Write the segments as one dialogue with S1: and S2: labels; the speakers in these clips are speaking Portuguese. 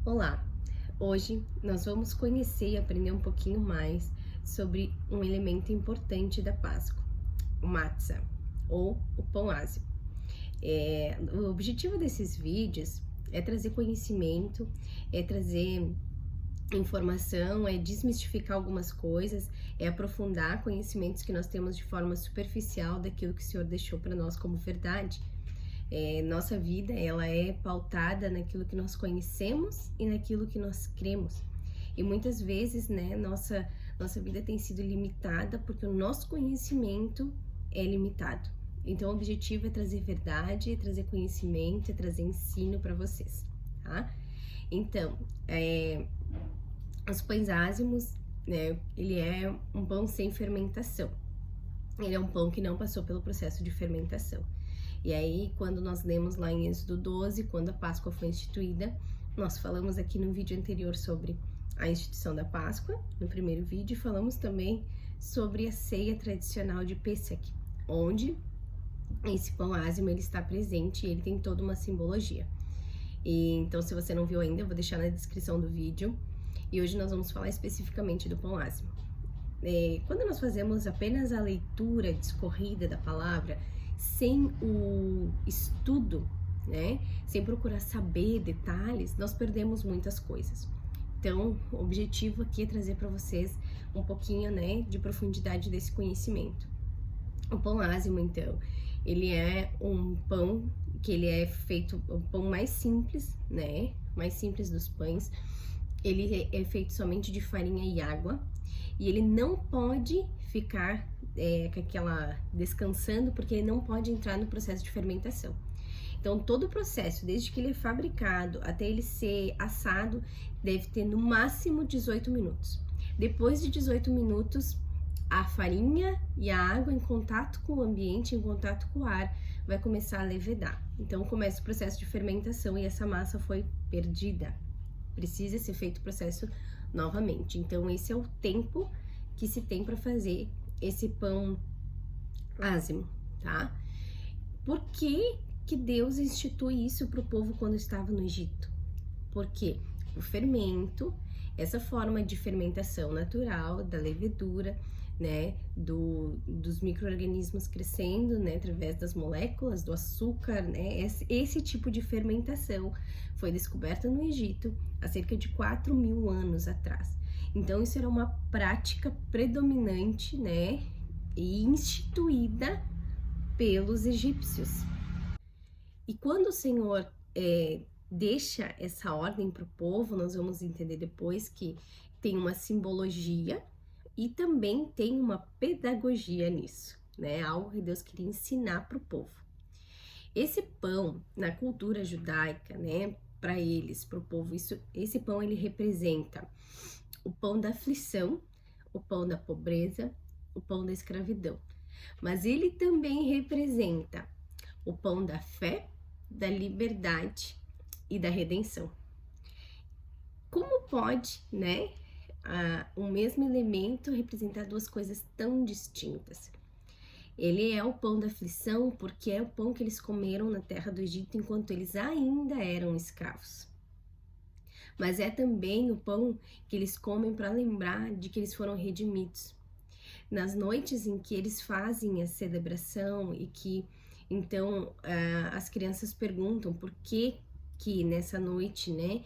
S1: Olá! Hoje nós vamos conhecer e aprender um pouquinho mais sobre um elemento importante da Páscoa, o matzah, ou o pão ázimo. O objetivo desses vídeos é trazer conhecimento, é trazer informação, é desmistificar algumas coisas, é aprofundar conhecimentos que nós temos de forma superficial daquilo que o Senhor deixou para nós como verdade. Nossa vida, ela é pautada naquilo que nós conhecemos e naquilo que nós cremos. E muitas vezes, né, nossa vida tem sido limitada porque o nosso conhecimento é limitado. Então, o objetivo é trazer verdade, é trazer conhecimento, é trazer ensino para vocês, tá? Então, os pães ázimos, né, ele é um pão sem fermentação. Ele é um pão que não passou pelo processo de fermentação. E aí, quando nós lemos lá em Êxodo 12, quando a Páscoa foi instituída, nós falamos aqui no vídeo anterior sobre a instituição da Páscoa, no primeiro vídeo, falamos também sobre a ceia tradicional de Pêssach, onde esse pão ázimo ele está presente e ele tem toda uma simbologia. Então, se você não viu ainda, eu vou deixar na descrição do vídeo. E hoje nós vamos falar especificamente do pão ázimo. Quando nós fazemos apenas a leitura discorrida da palavra, sem o estudo, né, sem procurar saber detalhes, nós perdemos muitas coisas. Então, o objetivo aqui é trazer para vocês um pouquinho, né, de profundidade desse conhecimento. O pão ázimo, então, ele é um pão que ele é feito, o pão mais simples, né, mais simples dos pães. Ele é feito somente de farinha e água, e ele não pode ficar com aquela descansando, porque ele não pode entrar no processo de fermentação. Então, todo o processo, desde que ele é fabricado até ele ser assado, deve ter no máximo 18 minutos. Depois de 18 minutos, a farinha e a água em contato com o ambiente, em contato com o ar, vai começar a levedar. Então, começa o processo de fermentação e essa massa foi perdida. Precisa ser feito o processo novamente. Então, esse é o tempo que se tem para fazer esse pão ázimo, tá? Por que Deus institui isso para o povo quando estava no Egito? Porque o fermento, essa forma de fermentação natural da levedura, né, dos micro-organismos crescendo, né, através das moléculas do açúcar, né, esse tipo de fermentação foi descoberta no Egito há cerca de 4.000 anos atrás. Então, isso era uma prática predominante, né, e instituída pelos egípcios. E quando o Senhor deixa essa ordem para o povo, nós vamos entender depois que tem uma simbologia e também tem uma pedagogia nisso, né? Algo que Deus queria ensinar para o povo. Esse pão, na cultura judaica, né, para eles, para o povo, esse pão ele representa o pão da aflição, o pão da pobreza, o pão da escravidão. Mas ele também representa o pão da fé, da liberdade e da redenção. Como pode, né, o mesmo elemento representar duas coisas tão distintas? Ele é o pão da aflição porque é o pão que eles comeram na terra do Egito enquanto eles ainda eram escravos. Mas é também o pão que eles comem para lembrar de que eles foram redimidos. Nas noites em que eles fazem a celebração e que, então, as crianças perguntam por que nessa noite, né,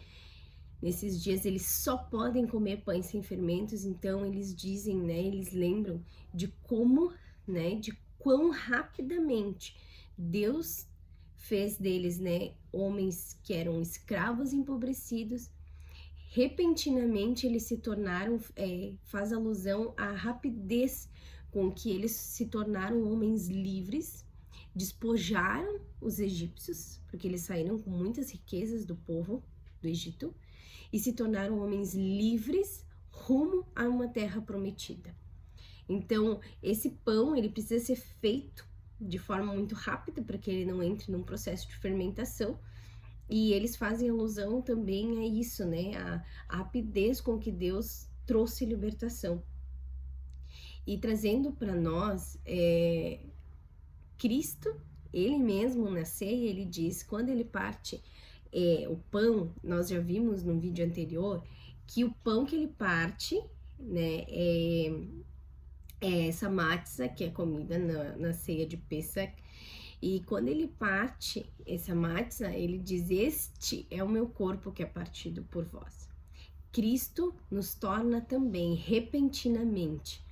S1: nesses dias eles só podem comer pães sem fermentos, então eles dizem, né, eles lembram de como, né, de quão rapidamente Deus fez deles, né, homens que eram escravos empobrecidos. Repentinamente eles se tornaram, faz alusão à rapidez com que eles se tornaram homens livres, despojaram os egípcios, porque eles saíram com muitas riquezas do povo do Egito, e se tornaram homens livres rumo a uma terra prometida. Então, esse pão, ele precisa ser feito de forma muito rápida, para que ele não entre num processo de fermentação, e eles fazem alusão também a isso, né, a rapidez com que Deus trouxe libertação. E trazendo para nós, Cristo, ele mesmo na ceia, ele diz, quando ele parte o pão, nós já vimos no vídeo anterior que o pão que ele parte, né, é essa matzah que é comida na ceia de Pesach. E quando ele parte essa matzah, ele diz: este é o meu corpo que é partido por vós. Cristo nos torna também repentinamente,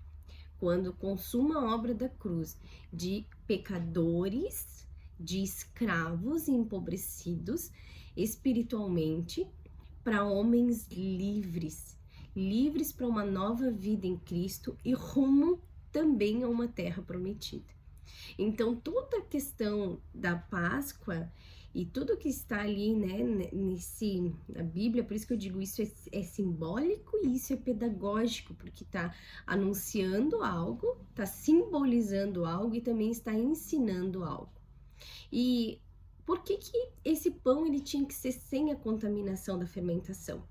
S1: quando consuma a obra da cruz, de pecadores, de escravos empobrecidos espiritualmente, para homens livres, livres para uma nova vida em Cristo e rumo também a uma terra prometida. Então, toda a questão da Páscoa e tudo que está ali, né, na Bíblia, por isso que eu digo, isso é simbólico e isso é pedagógico, porque está anunciando algo, está simbolizando algo e também está ensinando algo. E por que esse pão ele tinha que ser sem a contaminação da fermentação?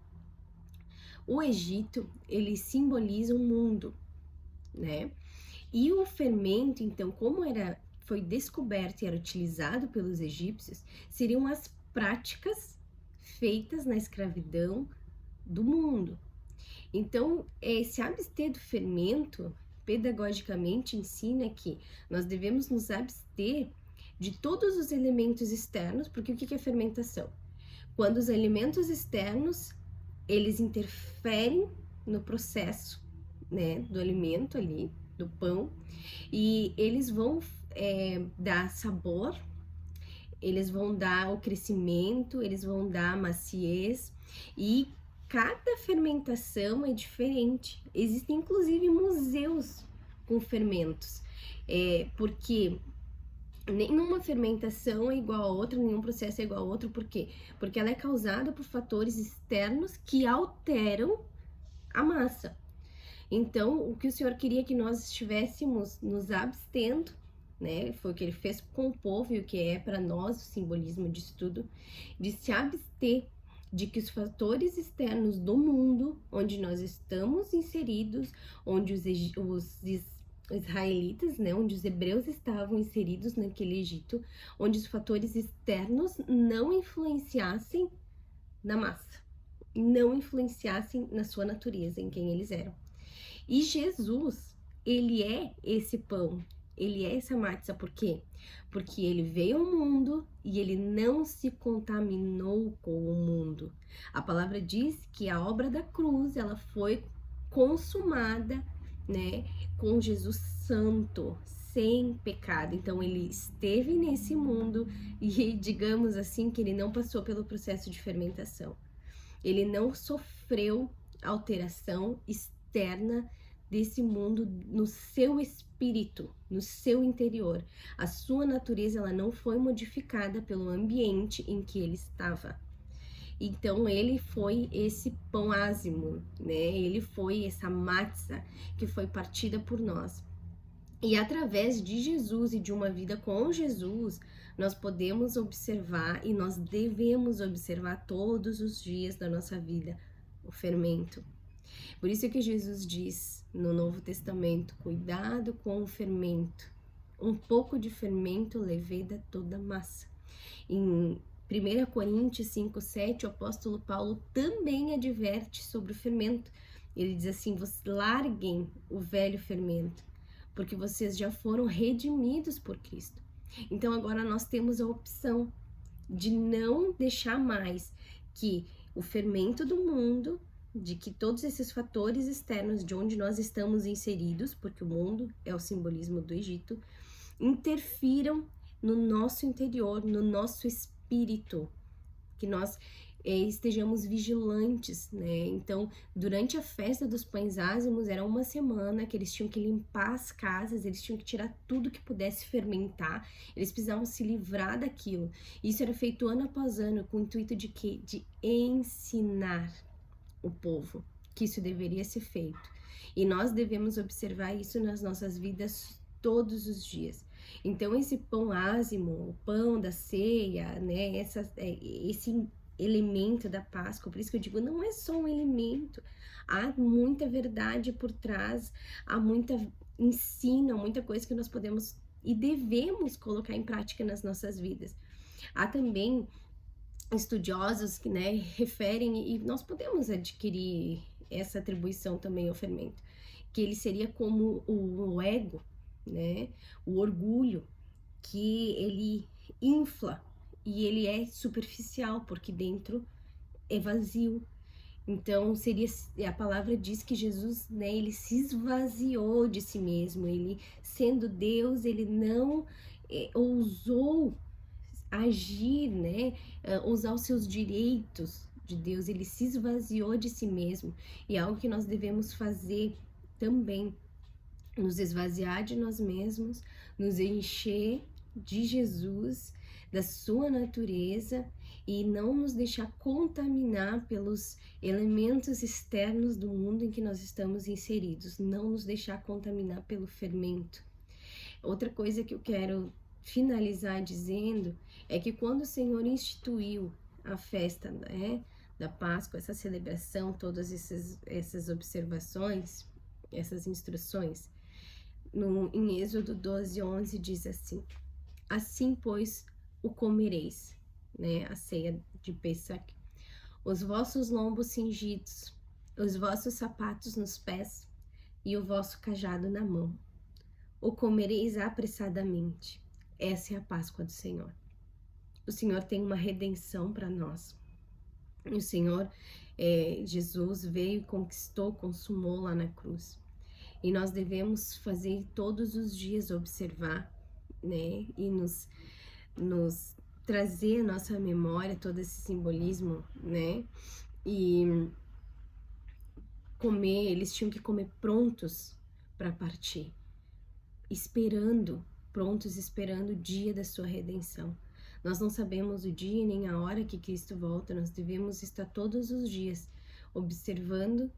S1: O Egito, ele simboliza o mundo, né? E o fermento, então, como foi descoberto e era utilizado pelos egípcios, seriam as práticas feitas na escravidão do mundo. Então, se abster do fermento, pedagogicamente ensina que nós devemos nos abster de todos os elementos externos, porque o que é fermentação? Quando os elementos externos, eles interferem no processo, né, do alimento ali, do pão, e eles vão dar sabor, eles vão dar o crescimento, eles vão dar a maciez, e cada fermentação é diferente. Existem inclusive museus com fermentos, porque nenhuma fermentação é igual a outra, nenhum processo é igual a outro. Por quê? Porque ela é causada por fatores externos que alteram a massa. Então, o que o Senhor queria que nós estivéssemos nos abstendo, né? Foi o que ele fez com o povo e o que é para nós o simbolismo disso tudo, de se abster de que os fatores externos do mundo, onde nós estamos inseridos, onde os israelitas, né, onde os hebreus estavam inseridos naquele Egito, onde os fatores externos não influenciassem na massa, não influenciassem na sua natureza, em quem eles eram. E Jesus, ele é esse pão, ele é essa matzah. Por quê? Porque ele veio ao mundo e ele não se contaminou com o mundo. A palavra diz que a obra da cruz, ela foi consumada, né, com Jesus santo, sem pecado. Então ele esteve nesse mundo e, digamos assim, que ele não passou pelo processo de fermentação. Ele não sofreu alteração externa desse mundo no seu espírito, no seu interior. A sua natureza, ela não foi modificada pelo ambiente em que ele estava. Então, ele foi esse pão ázimo, né? Ele foi essa matzah que foi partida por nós. E através de Jesus e de uma vida com Jesus, nós podemos observar e nós devemos observar todos os dias da nossa vida o fermento. Por isso que Jesus diz no Novo Testamento: cuidado com o fermento. Um pouco de fermento leveda toda a massa. Em 1 Coríntios 5:7, o apóstolo Paulo também adverte sobre o fermento. Ele diz assim: larguem o velho fermento, porque vocês já foram redimidos por Cristo. Então agora nós temos a opção de não deixar mais que o fermento do mundo, de que todos esses fatores externos de onde nós estamos inseridos, porque o mundo é o simbolismo do Egito, interfiram no nosso interior, no nosso espírito, que nós estejamos vigilantes, né? Então, durante a festa dos pães ázimos, era uma semana que eles tinham que limpar as casas, eles tinham que tirar tudo que pudesse fermentar, eles precisavam se livrar daquilo. Isso era feito ano após ano, com o intuito de quê? De ensinar o povo que isso deveria ser feito. E nós devemos observar isso nas nossas vidas todos os dias. Então, esse pão ázimo, o pão da ceia, né, esse elemento da Páscoa, por isso que eu digo, não é só um elemento, há muita verdade por trás, há muita ensino, há muita coisa que nós podemos e devemos colocar em prática nas nossas vidas. Há também estudiosos que, né, referem, e nós podemos adquirir essa atribuição também ao fermento, que ele seria como o ego, né, o orgulho, que ele infla e ele é superficial, porque dentro é vazio. Então, a palavra diz que Jesus, né, ele se esvaziou de si mesmo, ele sendo Deus, ele não ousou agir, né, usar os seus direitos de Deus, ele se esvaziou de si mesmo, e é algo que nós devemos fazer também, nos esvaziar de nós mesmos, nos encher de Jesus, da sua natureza, e não nos deixar contaminar pelos elementos externos do mundo em que nós estamos inseridos, não nos deixar contaminar pelo fermento. Outra coisa que eu quero finalizar dizendo é que quando o Senhor instituiu a festa, né, da Páscoa, essa celebração, todas essas observações, essas instruções, em Êxodo 12:11 diz assim: assim, pois, o comereis, né, a ceia de Pêssach, os vossos lombos cingidos, os vossos sapatos nos pés e o vosso cajado na mão. O comereis apressadamente. Essa é a Páscoa do Senhor. O Senhor tem uma redenção para nós. O Senhor, Jesus veio, conquistou, consumou lá na cruz. E nós devemos fazer todos os dias, observar, né, e nos trazer à nossa memória todo esse simbolismo, né, e comer, eles tinham que comer prontos para partir, prontos esperando o dia da sua redenção. Nós não sabemos o dia nem a hora que Cristo volta, nós devemos estar todos os dias observando,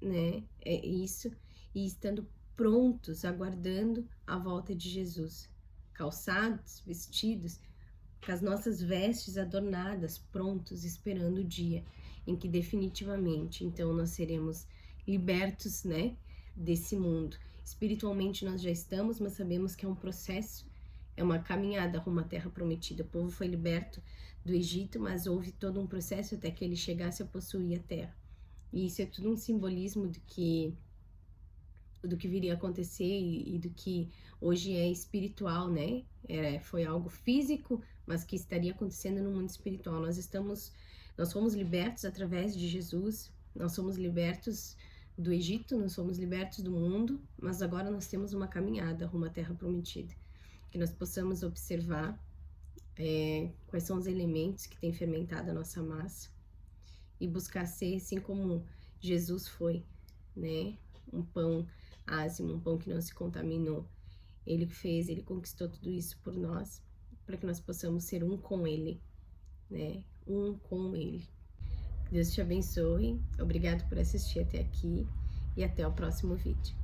S1: né, isso, e estando prontos, aguardando a volta de Jesus, calçados, vestidos, com as nossas vestes adornadas, prontos, esperando o dia em que definitivamente, então, nós seremos libertos, né, desse mundo. Espiritualmente nós já estamos, mas sabemos que é um processo, é uma caminhada rumo à terra prometida. O povo foi liberto do Egito, mas houve todo um processo até que ele chegasse a possuir a terra. E isso é tudo um simbolismo do que viria a acontecer e do que hoje é espiritual, né? Foi algo físico, mas que estaria acontecendo no mundo espiritual. Nós fomos libertos através de Jesus, nós somos libertos do Egito, nós somos libertos do mundo, mas agora nós temos uma caminhada rumo à terra prometida. Que nós possamos observar quais são os elementos que têm fermentado a nossa massa e buscar ser assim como Jesus foi, né? Um pão ázimo, um pão que não se contaminou. Ele fez, ele conquistou tudo isso por nós, para que nós possamos ser um com ele, né? Um com ele. Deus te abençoe, obrigado por assistir até aqui e até o próximo vídeo.